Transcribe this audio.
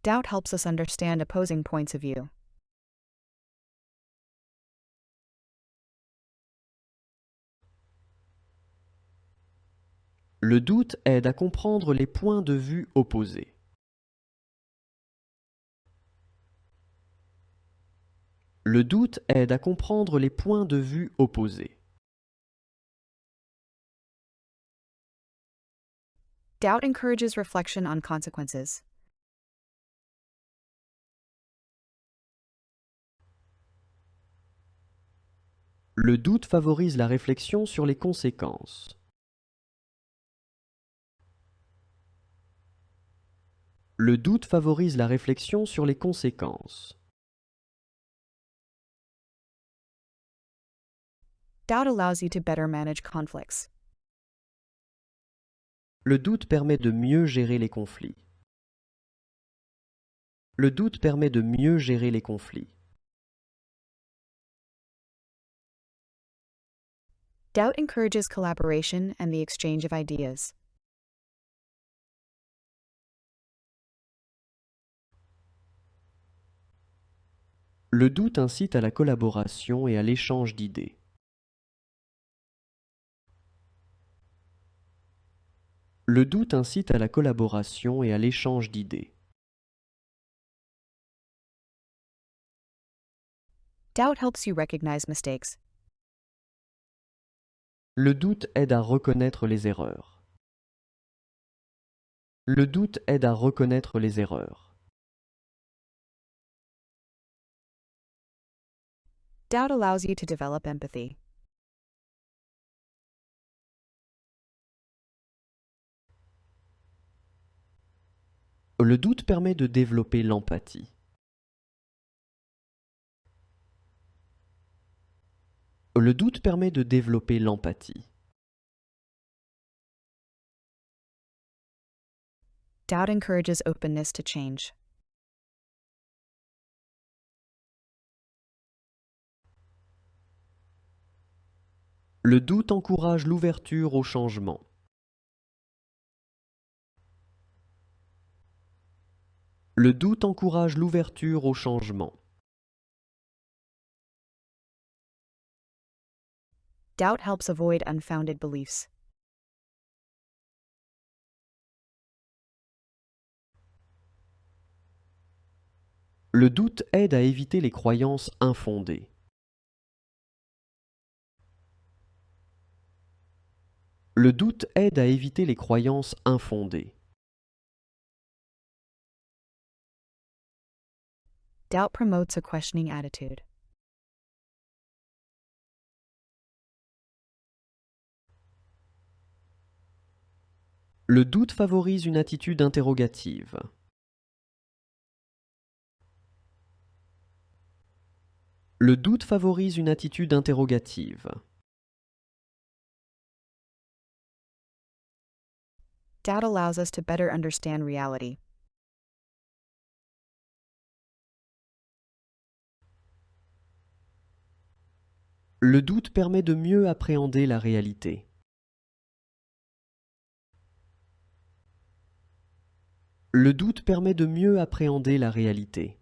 Doubt helps us understand opposing points of view. Le doute aide à comprendre les points de vue opposés. Le doute aide à comprendre les points de vue opposés. Doubt encourages reflection on consequences. Le doute favorise la réflexion sur les conséquences. Le doute favorise la réflexion sur les conséquences. Doubt allows you to better manage conflicts. Le doute permet de mieux gérer les conflits. Le doute permet de mieux gérer les conflits. Doubt encourages collaboration and the exchange of ideas. Le doute incite à la collaboration et à l'échange d'idées. Le doute incite à la collaboration et à l'échange d'idées. Doubt helps you recognize mistakes. Le doute aide à reconnaître les erreurs. Le doute aide à reconnaître les erreurs. Doubt allows you to develop empathy. Le doute permet de développer l'empathie. Le doute permet de développer l'empathie. Doubt encourages openness to change. Le doute encourage l'ouverture au changement. Le doute encourage l'ouverture au changement. Doubt helps avoid unfounded beliefs. Le doute aide à éviter les croyances infondées. Le doute aide à éviter les croyances infondées. Doubt promotes a questioning attitude. Le doute favorise une attitude interrogative. Le doute favorise une attitude interrogative. Doubt allows us to better understand reality. Le doute permet de mieux appréhender la réalité. Le doute permet de mieux appréhender la réalité.